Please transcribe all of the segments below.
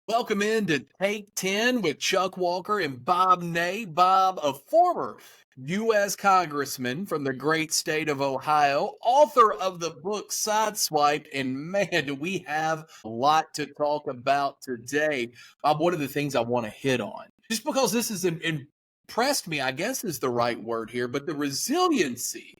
Welcome in to Take 10 with Chuck Walker and Bob Ney. Bob, a former U.S. Congressman from the great state of Ohio, author of the book Sideswiped, and man, do we have a lot to talk about today. Bob, one of the things I want to hit on, just because this has impressed me, I guess is the right word here, but the resiliency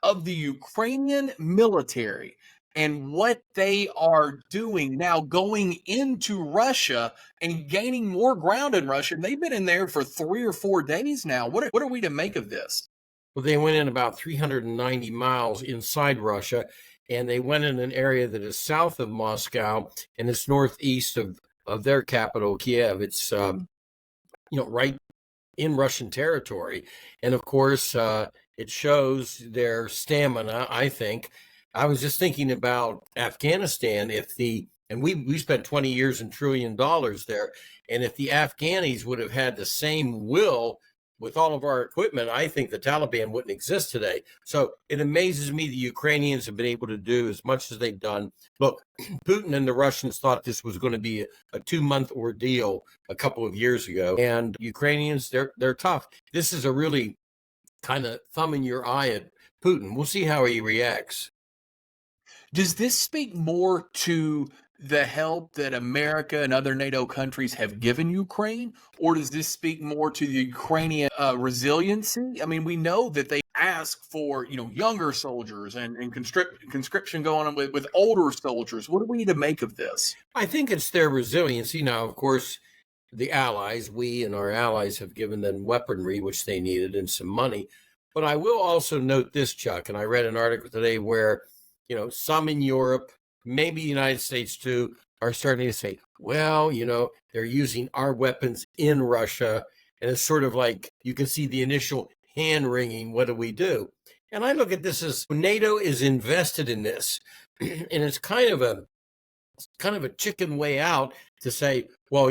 of the Ukrainian military and what they are doing now going into Russia and gaining more ground in Russia. And they've been in there for 3 or 4 days now. What are we to make of this? Well, they went in about 390 miles inside Russia, and they went in an area that is south of Moscow and it's northeast of their capital, Kiev. It's right in Russian territory, and of course, it shows their stamina. I think. I was just thinking about Afghanistan. And we spent 20 years and $1 trillion there, and if the Afghanis would have had the same will with all of our equipment, I think the Taliban wouldn't exist today. So it amazes me the Ukrainians have been able to do as much as they've done. Look, Putin and the Russians thought this was going to be a 2-month ordeal a couple of years ago, and Ukrainians, they're tough. This is a really kind of thumb in your eye at Putin. We'll see how he reacts. Does this speak more to the help that America and other NATO countries have given Ukraine, or does this speak more to the Ukrainian resiliency? I mean, we know that they ask for younger soldiers and conscription going on with older soldiers. What do we need to make of this? I think it's their resiliency. Now, of course, the allies, we and our allies have given them weaponry, which they needed, and some money. But I will also note this, Chuck, and I read an article today where some in Europe, maybe the United States too, are starting to say, well, they're using our weapons in Russia. And it's sort of like you can see the initial hand wringing. What do we do? And I look at this as NATO is invested in this. And it's kind of a chicken way out to say, well,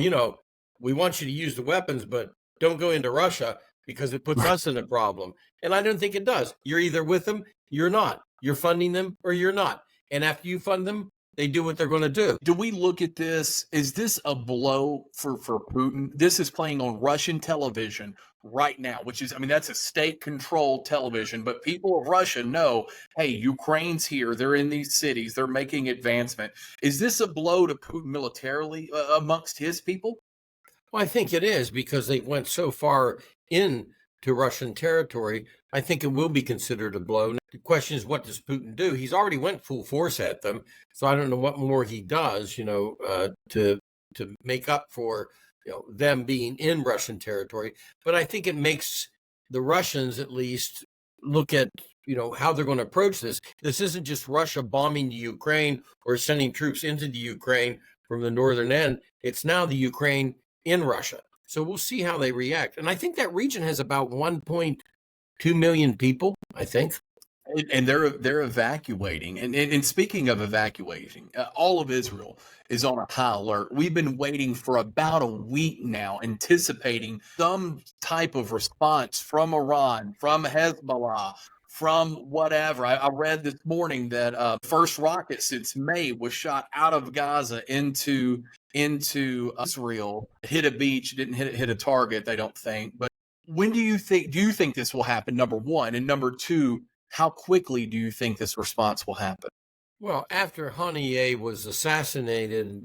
we want you to use the weapons, but don't go into Russia because it puts us in a problem. And I don't think it does. You're either with them, you're not. You're funding them or you're not. And after you fund them, they do what they're going to do. Do we look at this? Is this a blow for Putin? This is playing on Russian television right now, which is, that's a state-controlled television. But people of Russia know, hey, Ukraine's here. They're in these cities. They're making advancement. Is this a blow to Putin militarily amongst his people? Well, I think it is because they went so far into Russian territory. I think it will be considered a blow. The question is, what does Putin do? He's already went full force at them. So I don't know what more he does, to make up for, them being in Russian territory. But I think it makes the Russians at least look at, how they're going to approach this. This isn't just Russia bombing the Ukraine or sending troops into the Ukraine from the northern end. It's now the Ukraine in Russia. So we'll see how they react. And I think that region has about 1.2 million people, I think. And they're evacuating. And speaking of evacuating, all of Israel is on a high alert. We've been waiting for about a week now, anticipating some type of response from Iran, from Hezbollah, from whatever. I read this morning that first rocket since May was shot out of Gaza into Israel. Hit a beach, didn't hit a target, they don't think. But when do you think this will happen, number one? And number two, how quickly do you think this response will happen? Well, after Haniyeh was assassinated,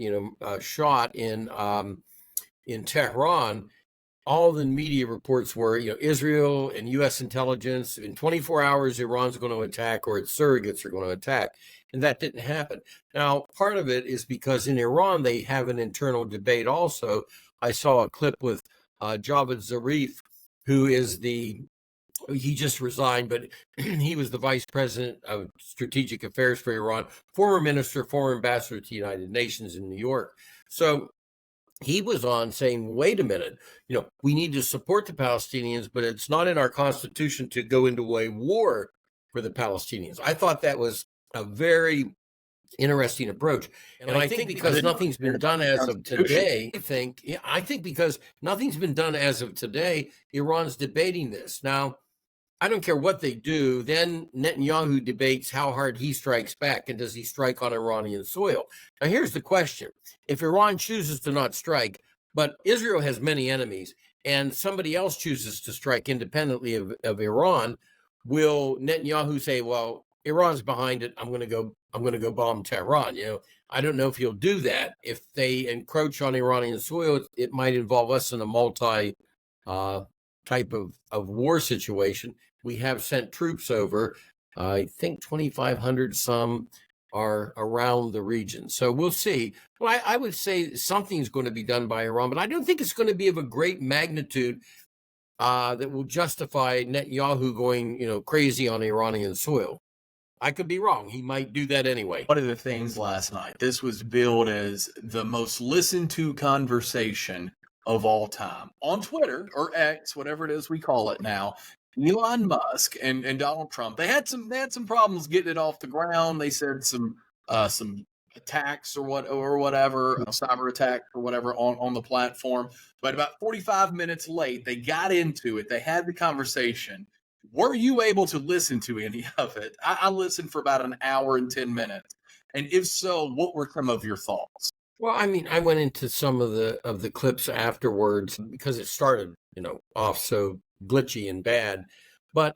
shot in Tehran, all the media reports were, Israel and U.S. intelligence, in 24 hours, Iran's going to attack or its surrogates are going to attack. And that didn't happen. Now, part of it is because in Iran, they have an internal debate also. I saw a clip with Javad Zarif, who is he just resigned, but he was the vice president of strategic affairs for Iran, former minister, former ambassador to the United Nations in New York. So he was on saying, wait a minute, we need to support the Palestinians, but it's not in our constitution to go into a war for the Palestinians. I thought that was a very interesting approach. And I think because nothing's been done as of today, I think because nothing's been done as of today, Iran's debating this. Now, I don't care what they do. Then Netanyahu debates how hard he strikes back, and does he strike on Iranian soil? Now, here's the question. If Iran chooses to not strike, but Israel has many enemies, and somebody else chooses to strike independently of Iran, will Netanyahu say, well, Iran's behind it, I'm going to go bomb Tehran? I don't know if he'll do that. If they encroach on Iranian soil, it might involve us in a multi type of war situation. We have sent troops over. I think 2,500 some are around the region. So we'll see. Well, I would say something's going to be done by Iran, but I don't think it's going to be of a great magnitude that will justify Netanyahu going, crazy on Iranian soil. I could be wrong. He might do that anyway. One of the things last night, this was billed as the most listened to conversation of all time on Twitter or X, whatever it is we call it now. Elon Musk and Donald Trump, they had some problems getting it off the ground. They said some attacks or whatever, cyber attack or whatever on the platform. But about 45 minutes late, they got into it. They had the conversation. Were you able to listen to any of it? I listened for about an hour and 10 minutes. And if so, what were some of your thoughts? Well, I mean, I went into some of the clips afterwards because it started, off so glitchy and bad. But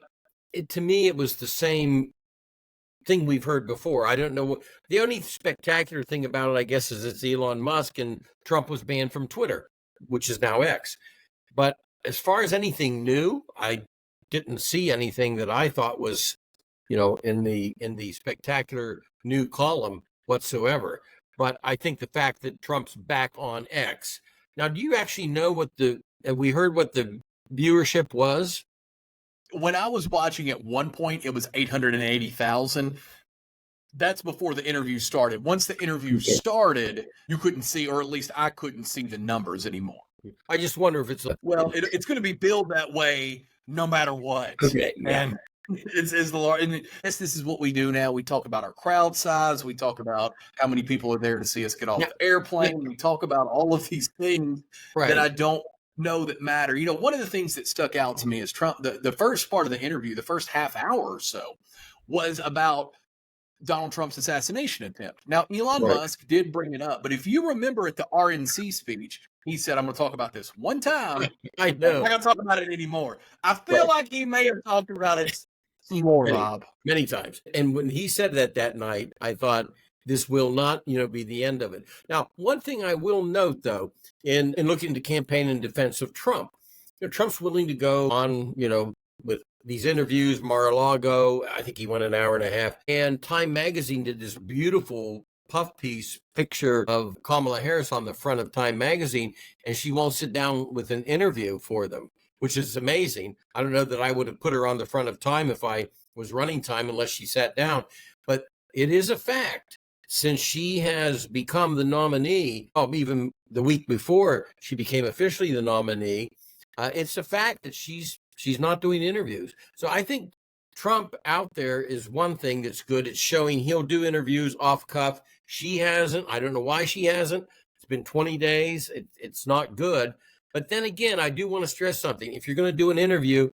to me, it was the same thing we've heard before. I don't know. The only spectacular thing about it, I guess, is it's Elon Musk, and Trump was banned from Twitter, which is now X. But as far as anything new, I didn't see anything that I thought was, in the spectacular new column whatsoever. But I think the fact that Trump's back on X. Now, do you actually know we heard what the viewership was? When I was watching at one point, it was 880,000. That's before the interview started. Once the interview started, you couldn't see, or at least I couldn't see the numbers anymore. I just wonder if it's it's going to be billed that way no matter what. Okay, yeah. And this is what we do now. We talk about our crowd size. We talk about how many people are there to see us get off the airplane. We talk about all of these things that I don't know that matter. One of the things that stuck out to me is Trump. The first part of the interview, the first half hour or so, was about Donald Trump's assassination attempt. Now, Elon Musk did bring it up, but if you remember at the RNC speech, he said, I'm going to talk about this one time. I know. I'm not going to talk about it anymore. I feel like he may have talked about it more, Rob. Many times. And when he said that night, I thought, this will not, be the end of it. Now, one thing I will note, though, in looking to campaign in defense of Trump, Trump's willing to go on, with these interviews, Mar-a-Lago, I think he went an hour and a half. And Time Magazine did this beautiful puff piece picture of Kamala Harris on the front of Time Magazine, and she won't sit down with an interview for them, which is amazing. I don't know that I would have put her on the front of Time if I was running Time unless she sat down. But it is a fact, since she has become the nominee, even the week before she became officially the nominee, it's a fact that she's not doing interviews. So I think Trump out there is one thing that's good. It's showing he'll do interviews off cuff. She hasn't. I don't know why she hasn't. It's been 20 days. It's not good. But then again, I do want to stress something. If you're going to do an interview,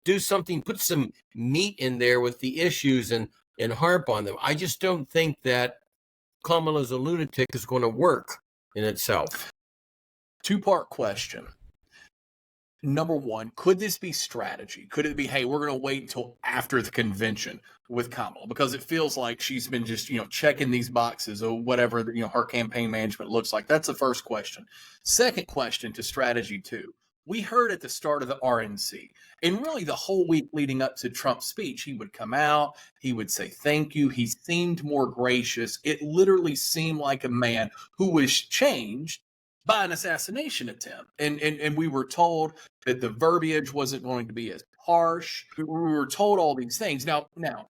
do something, put some meat in there with the issues and harp on them. I just don't think that Kamala's a lunatic is going to work in itself. Two-part question. Number one, could this be strategy? Could it be, hey, we're going to wait until after the convention with Kamala? Because it feels like she's been just, checking these boxes or whatever, her campaign management looks like. That's the first question. Second question to strategy two. We heard at the start of the RNC, and really the whole week leading up to Trump's speech, he would come out, he would say thank you. He seemed more gracious. It literally seemed like a man who was changed by an assassination attempt. And we were told that the verbiage wasn't going to be as harsh. We were told all these things. Now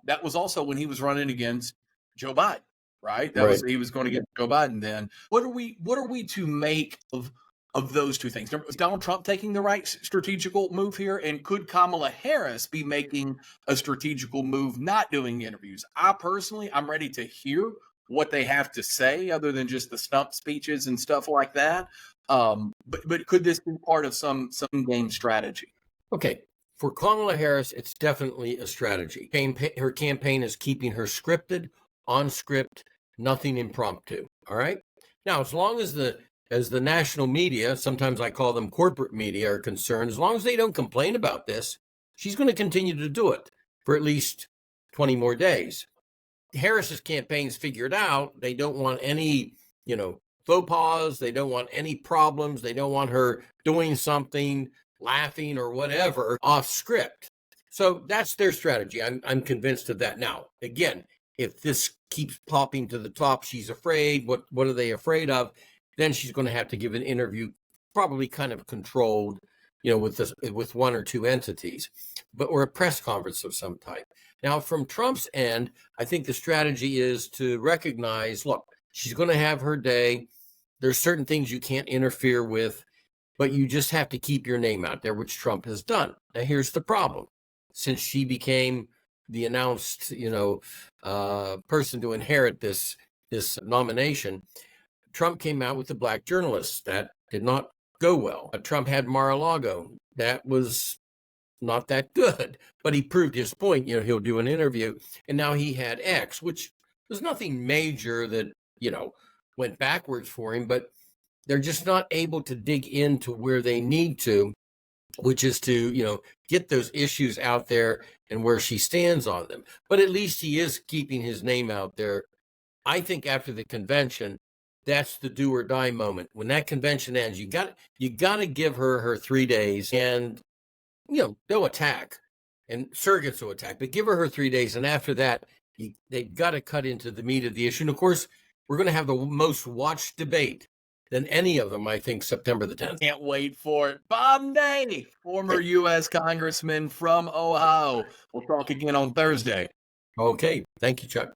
that was also when he was running against Joe Biden, right? He was going to get Joe Biden then. What are we to make of those two things? Is Donald Trump taking the right strategical move here? And could Kamala Harris be making a strategical move, not doing interviews? I'm ready to hear what they have to say other than just the stump speeches and stuff like that. But could this be part of some game strategy? Okay. For Kamala Harris, it's definitely a strategy. Her campaign is keeping her scripted, on script, nothing impromptu. All right. Now, as long as the national media, sometimes I call them corporate media, are concerned, as long as they don't complain about this, she's going to continue to do it for at least 20 more days. Harris's campaign's figured out they don't want any, faux pas. They don't want any problems. They don't want her doing something, laughing or whatever off script. So that's their strategy. I'm convinced of that. Now, again, if this keeps popping to the top, she's afraid. What are they afraid of? Then she's going to have to give an interview, probably kind of controlled, with one or two entities, or a press conference of some type. Now, from Trump's end, I think the strategy is to recognize, look, she's going to have her day. There's certain things you can't interfere with, but you just have to keep your name out there, which Trump has done. Now, here's the problem. Since she became the announced, person to inherit this nomination, Trump came out with the black journalists. That did not go well. Trump had Mar-a-Lago. That was not that good, but he proved his point. He'll do an interview. And now he had X, which was nothing major that, went backwards for him, but they're just not able to dig into where they need to, which is to, get those issues out there and where she stands on them. But at least he is keeping his name out there. I think after the convention, that's the do or die moment. When that convention ends, you got to give her 3 days, and they'll attack, and surrogates will attack, but give her 3 days, and after that, they've got to cut into the meat of the issue. And of course, we're going to have the most watched debate than any of them, I think, September the 10th. Can't wait for it. Bob Ney, former U.S. Congressman from Ohio. We'll talk again on Thursday. Okay. Thank you, Chuck.